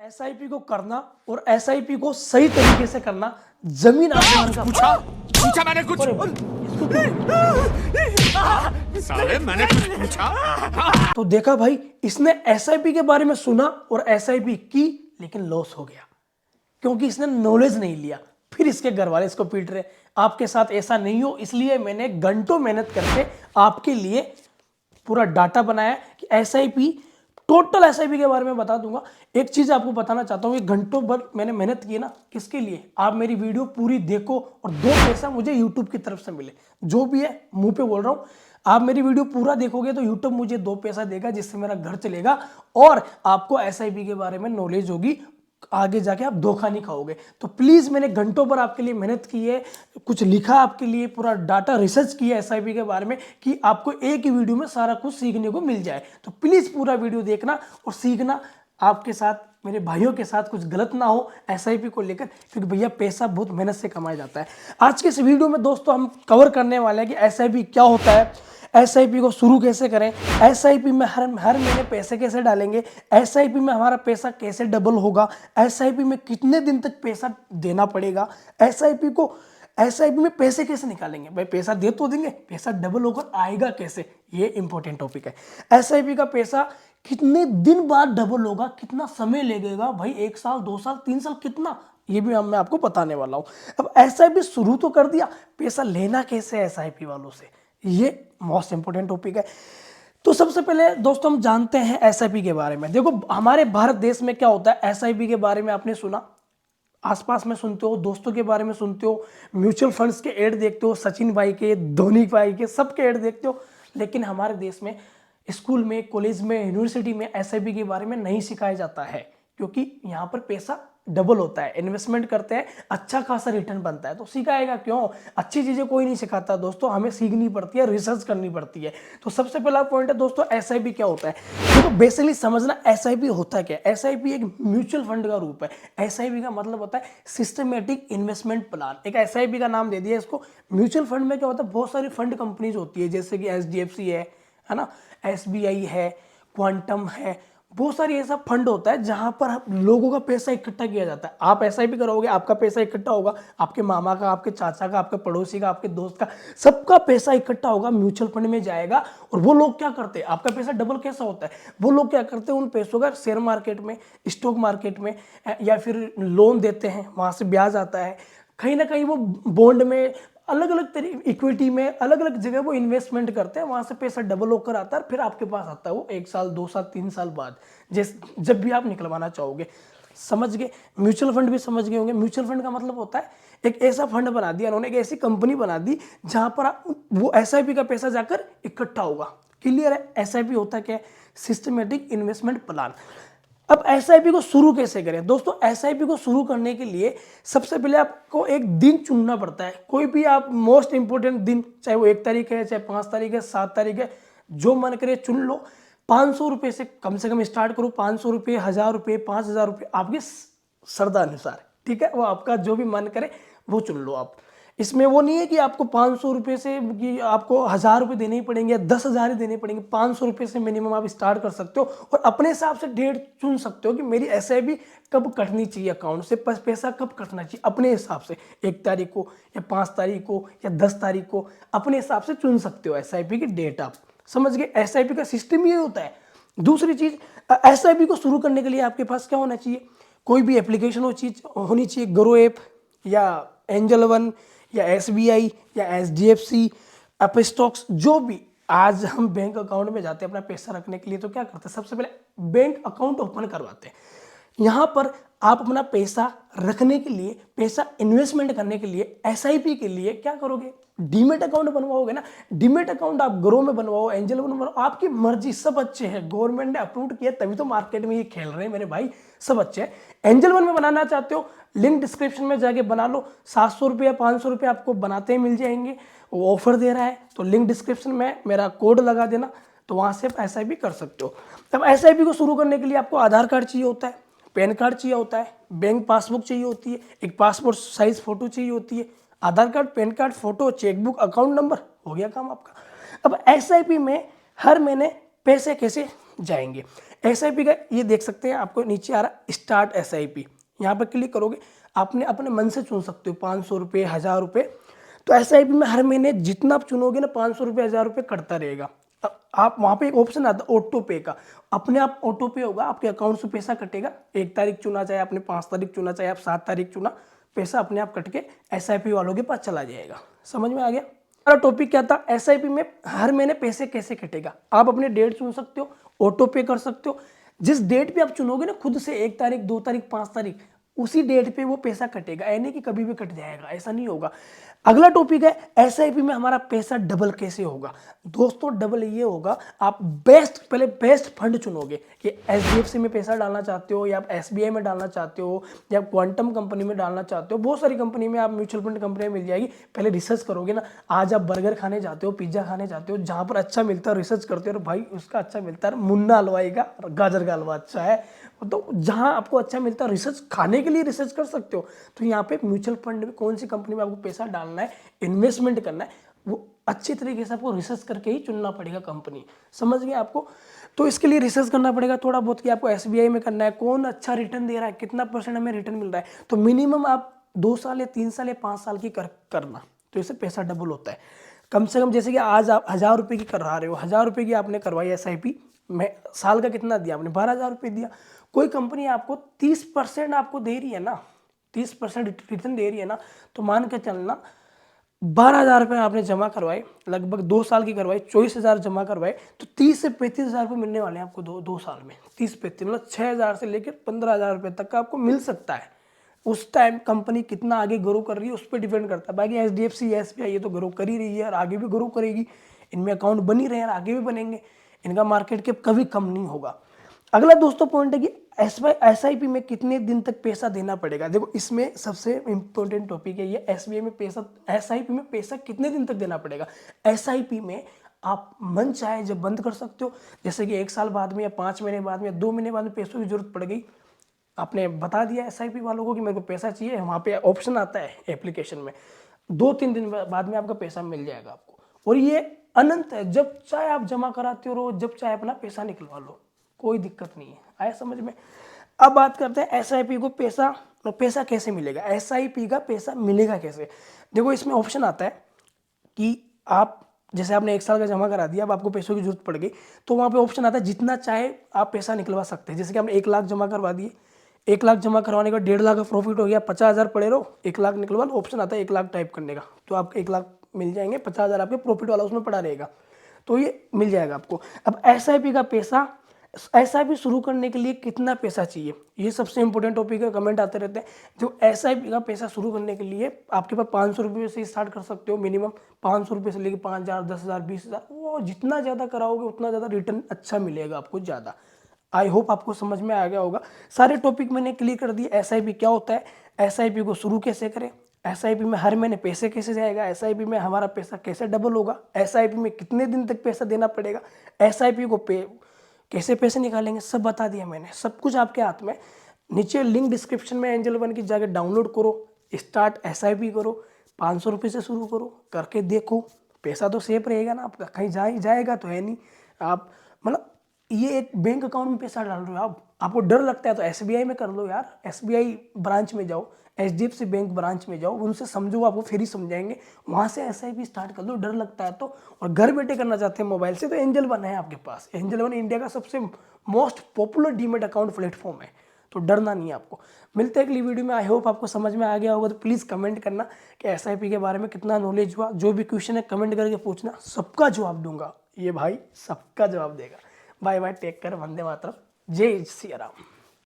SIP को करना और एसआईपी को सही तरीके से करना जमीन आसमान का पूछा पूछा मैंने कुछ अरे भाई, इसको क्यों? साले मैंने कुछ पूछा। तो देखा भाई, इसने एसआईपी के बारे में सुना और एसआईपी की, लेकिन लॉस हो गया क्योंकि इसने नॉलेज नहीं लिया। फिर इसके घर वाले इसको पीट रहे। आपके साथ ऐसा नहीं हो, इसलिए मैंने घंटों मेहनत करके आपके लिए पूरा डाटा बनाया कि एसआईपी, टोटल एसआईपी के बारे में बता दूंगा। एक चीज आपको बताना चाहता हूँ कि घंटों भर मैंने मेहनत की ना, किसके लिए? आप मेरी वीडियो पूरी देखो और 2 पैसा मुझे यूट्यूब की तरफ से मिले। जो भी है, मुंह पे बोल रहा हूँ, आप मेरी वीडियो पूरा देखोगे तो यूट्यूब मुझे 2 पैसा देगा, जिससे मेरा घर चलेगा और आपको एसआईपी के बारे में नॉलेज होगी। आगे जाके आप धोखा नहीं खाओगे। तो प्लीज, मैंने घंटों पर आपके लिए मेहनत की है, कुछ लिखा आपके लिए, पूरा डाटा रिसर्च किया एसआईपी के बारे में कि आपको एक ही वीडियो में सारा कुछ सीखने को मिल जाए। तो प्लीज पूरा वीडियो देखना और सीखना। आपके साथ, मेरे भाइयों के साथ कुछ गलत ना हो एसआईपी को लेकर, क्योंकि भैया पैसा बहुत मेहनत से कमाया जाता है। आज के इस वीडियो में दोस्तों हम कवर करने वाले हैं कि एसआईपी क्या होता है, एसआईपी को शुरू कैसे करें, एसआईपी में हर महीने पैसे कैसे डालेंगे, एसआईपी में हमारा पैसा कैसे डबल होगा, एसआईपी में कितने दिन तक पैसा देना पड़ेगा, एसआईपी में पैसे कैसे निकालेंगे। भाई पैसा दे तो देंगे, पैसा डबल होकर आएगा कैसे, ये इंपॉर्टेंट टॉपिक है। एसआईपी का पैसा कितने दिन बाद डबल होगा, कितना समय लगेगा भाई, 1 साल, 2 साल, 3 साल, कितना, ये भी मैं आपको बताने वाला हूं। अब एसआईपी शुरू तो कर दिया, पैसा लेना कैसे है एसआईपी वालों से, ये मोस्ट इंपोर्टेंट टॉपिक है। तो सबसे पहले दोस्तों हम जानते हैं एसआईपी के बारे में। देखो हमारे भारत देश में क्या होता है, एसआईपी के बारे में आपने सुना, आसपास में सुनते हो, दोस्तों के बारे में सुनते हो, म्यूचुअल फंड्स के ऐड देखते हो, सचिन भाई के, धोनी भाई के, सबके ऐड देखते हो। लेकिन हमारे देश में स्कूल में, कॉलेज में, यूनिवर्सिटी में एसआईपी के बारे में नहीं सिखाया जाता है, क्योंकि यहाँ पर पैसा डबल होता है, इन्वेस्टमेंट करते हैं, अच्छा खासा रिटर्न बनता है। तो सिखाएगा क्यों? अच्छी चीजें कोई नहीं सिखाता दोस्तों, हमें सीखनी पड़ती है, रिसर्च करनी पड़ती है। तो सबसे पहला पॉइंट है दोस्तों, एसआईपी क्या होता है। देखो बेसिकली समझना, एसआईपी होता क्या है। एसआईपी एक म्यूचुअल फंड का रूप है। एसआईपी का मतलब होता है सिस्टमेटिक इन्वेस्टमेंट प्लान। एक एसआईपी का नाम दे दिया इसको। म्यूचुअल फंड में क्या होता है, बहुत सारी फंड कंपनीज होती है, जैसे कि एचडीएफसी है ना, एसबीआई है, क्वांटम है, बहुत सारी ऐसा फंड होता है जहां पर लोगों का पैसा इकट्ठा किया जाता है। आप एसआईपी करोगे, आपका पैसा इकट्ठा होगा, आपके मामा का, आपके चाचा का, आपके पड़ोसी का, आपके दोस्त का, सबका पैसा इकट्ठा होगा, म्यूचुअल फंड में जाएगा। और वो लोग क्या करते हैं, आपका पैसा डबल कैसा होता है, वो लोग क्या करते हैं, उन पैसों का शेयर मार्केट में, स्टॉक मार्केट में, या फिर लोन देते हैं, वहां से ब्याज आता है, कहीं ना कहीं वो बॉन्ड में, अलग अलग तरीके, इक्विटी में, अलग अलग जगह वो इन्वेस्टमेंट करते हैं, वहां से पैसा डबल होकर आता है, फिर आपके पास आता है वो 1 साल, 2 साल, 3 साल बाद, जब भी आप निकलवाना चाहोगे। समझ गए? म्यूचुअल फंड भी समझ गए होंगे। म्यूचुअल फंड का मतलब होता है एक ऐसा फंड बना दिया उन्होंने, एक ऐसी कंपनी बना दी जहां पर वो एसआईपी का पैसा जाकर इकट्ठा होगा। क्लियर है? एसआईपी होता क्या है, सिस्टमेटिक इन्वेस्टमेंट प्लान। अब एसआईपी को शुरू कैसे करें दोस्तों? एसआईपी को शुरू करने के लिए सबसे पहले आपको एक दिन चुनना पड़ता है। कोई भी आप मोस्ट इंपोर्टेंट दिन, चाहे वो 1 तारीख है, चाहे 5 तारीख है, 7 तारीख है, जो मन करे चुन लो। 500 रुपये से कम स्टार्ट करो। 500 रुपये, 1000 रुपये, 5000 रुपये, आपकी श्रद्धा अनुसार, ठीक है, वो आपका जो भी मन करे वो चुन लो आप। इसमें वो नहीं है कि आपको 500 रुपये से कि आपको 1000 रुपये देने ही पड़ेंगे या 10,000 ही देने पड़ेंगे। 500 रुपये से मिनिमम आप स्टार्ट कर सकते हो और अपने हिसाब से डेट चुन सकते हो कि मेरी एसआईपी कब कटनी चाहिए, अकाउंट से पैसा कब कटना चाहिए, अपने हिसाब से 1 तारीख को या 5 तारीख को या 10 तारीख को, अपने हिसाब से चुन सकते हो एसआईपी की डेट। आप समझ गए? एसआईपी का सिस्टम ये होता है। दूसरी चीज, एसआईपी को शुरू करने के लिए आपके पास क्या होना चाहिए, कोई भी एप्लीकेशन होनी चाहिए, ग्रो ऐप या एंजल वन या एसबीआई या एचडीएफसी, अपस्टॉक्स, जो भी। आज हम बैंक अकाउंट में जाते हैं अपना पैसा रखने के लिए, तो क्या करते हैं, सबसे पहले बैंक अकाउंट ओपन करवाते हैं। यहाँ पर आप अपना पैसा रखने के लिए, पैसा इन्वेस्टमेंट करने के लिए, एसआईपी के लिए क्या करोगे, डीमेट अकाउंट बनवाओगे ना। डीमेट अकाउंट आप ग्रो में बनवाओ, एंजल में बनवाओ, आपकी मर्जी, सब अच्छे हैं, गवर्नमेंट ने अप्रूव किया तभी तो मार्केट में ये खेल रहे हैं मेरे भाई, सब अच्छे हैं। एंजल वन में बनाना चाहते हो, लिंक डिस्क्रिप्शन में जाके बना लो। 700 रुपये या 500 रुपये आपको बनाते ही मिल जाएंगे, वो ऑफर दे रहा है, तो लिंक डिस्क्रिप्शन में मेरा कोड लगा देना, तो वहां से आप एसआईपी कर सकते हो। तब एसआईपी को शुरू करने के लिए आपको आधार कार्ड चाहिए होता है, पैन कार्ड चाहिए होता है, बैंक पासबुक चाहिए होती है, एक पासपोर्ट साइज फोटो चाहिए होती है। Aadhaar card, PAN card, photo, chequebook, account number, हो गया काम आपका। अब एसआईपी में हर महीने पैसे कैसे जाएंगे, SIP का ये देख सकते हैं, आपको नीचे आ रहा है स्टार्ट SIP, यहाँ पर क्लिक करोगे, आपने अपने मन से चुन सकते हो 500 रुपये, 1000 रुपये। तो SIP में हर महीने जितना आप चुनोगे ना 500 रुपये, 1000 रुपये कटता रहेगा। आप वहाँ पे एक ऑप्शन आता है ऑटो पे का, अपने आप ऑटो पे होगा, आपके अकाउंट से पैसा कटेगा। 1 तारीख चुना, चाहे आपने 5 तारीख चुना, चाहे आप 7 तारीख चुना, पैसा अपने आप कट के SIP वालों के पास चला जाएगा। समझ में आ गया? हमारा टॉपिक क्या था, SIP में हर महीने पैसे कैसे कटेगा। आप अपने डेट चुन सकते हो, ऑटो पे कर सकते हो। जिस डेट पे आप चुनोगे ना खुद से, 1 तारीख, 2 तारीख, 5 तारीख, उसी डेट पे वो पैसा कटेगा, यानी कि कभी भी कट जाएगा, ऐसा नहीं होगा। अगला टॉपिक है SIP में हमारा पैसा डबल कैसे होगा। दोस्तों डबल ये होगा, आप पहले बेस्ट फंड चुनोगे कि HDFC में पैसा डालना चाहते हो, या आप SBI में डालना चाहते हो, या आप क्वांटम कंपनी में डालना चाहते हो। बहुत सारी कंपनी में, आप म्यूचुअल फंड कंपनी में मिल जाएगी। पहले रिसर्च करोगे ना, आज आप बर्गर खाने जाते हो, पिज्जा खाने जाते हो, जहाँ पर अच्छा मिलता है रिसर्च करते हो, भाई उसका अच्छा मिलता है, मुन्ना हलवाई का गाजर का हलवा अच्छा है। तो जहाँ आपको अच्छा मिलता है, रिसर्च खाने के लिए रिसर्च कर सकते हो। तो यहाँ पे म्यूचुअल फंड में कौन सी कंपनी में आपको पैसा डालना है, इन्वेस्टमेंट करना है, वो अच्छी तरीके से आपको रिसर्च करके ही चुनना पड़ेगा कंपनी। समझ गए आपको? तो इसके लिए रिसर्च करना पड़ेगा थोड़ा बहुत कि आपको SBI में करना है, कौन अच्छा रिटर्न दे रहा है, कितना % हमें रिटर्न मिल रहा है। तो मिनिमम आप 2 साल या 3 साल या 5 साल की करना, तो इससे पैसा डबल होता है। कम से कम जैसे कि आज आप 1000 रुपये की करवा रहे हो, 1000 रुपये की आपने करवाई SIP में, साल का कितना दिया आपने, 12,000 रुपये दिया। कोई कंपनी आपको 30% आपको दे रही है ना, 30% रिटर्न दे रही है ना, तो मान के चलना 12,000 रुपये आपने जमा करवाए, लगभग 2 साल की करवाई, 24,000 जमा करवाए, तो 30 से 35,000 रुपये मिलने वाले हैं आपको 2 साल में। 30-35 मतलब 6,000 से लेकर 15,000 रुपये तक का आपको मिल सकता है। उस टाइम कंपनी कितना आगे ग्रो कर रही है उस पर डिपेंड करता है। बाकी HDFC, SBI ये तो ग्रो कर ही रही है और आगे भी ग्रो करेगी, इनमें अकाउंट बन ही रहे हैं और आगे भी बनेंगे, इनका मार्केट कैप कभी कम नहीं होगा। अगला दोस्तों पॉइंट है कि SIP में कितने दिन तक पैसा देना पड़ेगा। देखो इसमें सबसे इंपॉर्टेंट टॉपिक है ये, SIP में पैसा कितने दिन तक देना पड़ेगा। SIP में आप मन चाहे जब बंद कर सकते हो, जैसे कि 1 साल बाद में, या 5 महीने बाद में, या 2 महीने बाद में पैसों की जरूरत पड़ गई, आपने बता दिया SIP वालों को कि मेरे को पैसा चाहिए, वहाँ पे ऑप्शन आता है एप्लीकेशन में, 2-3 दिन बाद में आपका पैसा मिल जाएगा आपको। और ये अनंत है, जब चाहे आप जमा कराते हो, जब चाहे अपना पैसा निकलवा लो, कोई दिक्कत नहीं है। आया समझ में? अब बात करते हैं SIP को पैसा कैसे मिलेगा। SIP का पैसा मिलेगा कैसे। देखो इसमें ऑप्शन आता है कि आप जैसे आपने 1 साल का जमा करा दिया, अब आपको पैसों की जरूरत पड़ गई, तो वहाँ पे ऑप्शन आता है जितना चाहे आप पैसा निकलवा सकते हैं। जैसे कि आपने 1 लाख जमा करवा दिए, 1 लाख जमा करवाने के बाद 1.5 लाख का प्रॉफिट हो गया, 50,000 पड़े रहो, 1 लाख निकलवा लो, ऑप्शन आता है 1 लाख टाइप करने का, तो आपको 1 लाख मिल जाएंगे, 50,000 आपके प्रॉफिट वाला उसमें पड़ा रहेगा, तो ये मिल जाएगा आपको। अब SIP का पैसा, SIP शुरू करने के लिए कितना पैसा चाहिए, ये सबसे इंपॉर्टेंट टॉपिक है, कमेंट आते रहते हैं। जो SIP का पैसा शुरू करने के लिए आपके पास 500 रुपये से स्टार्ट कर सकते हो, मिनिमम 500 रुपये से लेकर 5,000, 10,000, 20,000, वो जितना ज़्यादा कराओगे उतना ज़्यादा रिटर्न अच्छा मिलेगा आपको ज़्यादा। आई होप आपको समझ में आ गया होगा। सारे टॉपिक मैंने क्लियर कर दिए। SIP क्या होता है, SIP को शुरू कैसे करें, SIP में हर महीने पैसे कैसे जाएगा, SIP में हमारा पैसा कैसे डबल होगा, SIP में कितने दिन तक पैसा देना पड़ेगा, SIP को कैसे पैसे निकालेंगे, सब बता दिया मैंने, सब कुछ आपके हाथ में। नीचे लिंक डिस्क्रिप्शन में एंजल वन की जाके डाउनलोड करो, स्टार्ट SIP करो, 500 रुपये से शुरू करो, करके देखो, पैसा तो सेफ रहेगा ना आपका, कहीं जाएगा तो है नहीं। आप मतलब ये एक बैंक अकाउंट में पैसा डाल रहे हो आप, आपको डर लगता है तो SBI में कर लो यार, SBI ब्रांच में जाओ, HDFC बैंक ब्रांच में जाओ, उनसे समझो, आपको फिर ही समझाएंगे, वहाँ से SIP स्टार्ट कर लो, डर लगता है तो। और घर बैठे करना चाहते हैं मोबाइल से, तो एंजल वन है आपके पास। एंजल वन इंडिया का सबसे most popular demat account platform है, तो डरना नहीं है आपको। मिलते हैं अगली वीडियो में। आई होप आपको समझ में आ गया होगा, तो प्लीज़ कमेंट करना कि SIP के बारे में कितना नॉलेज हुआ। जो भी क्वेश्चन है कमेंट करके पूछना, सबका जवाब दूंगा, ये भाई सबका जवाब देगा। Bye bye, take care, Vande Mataram, जय सिया राम।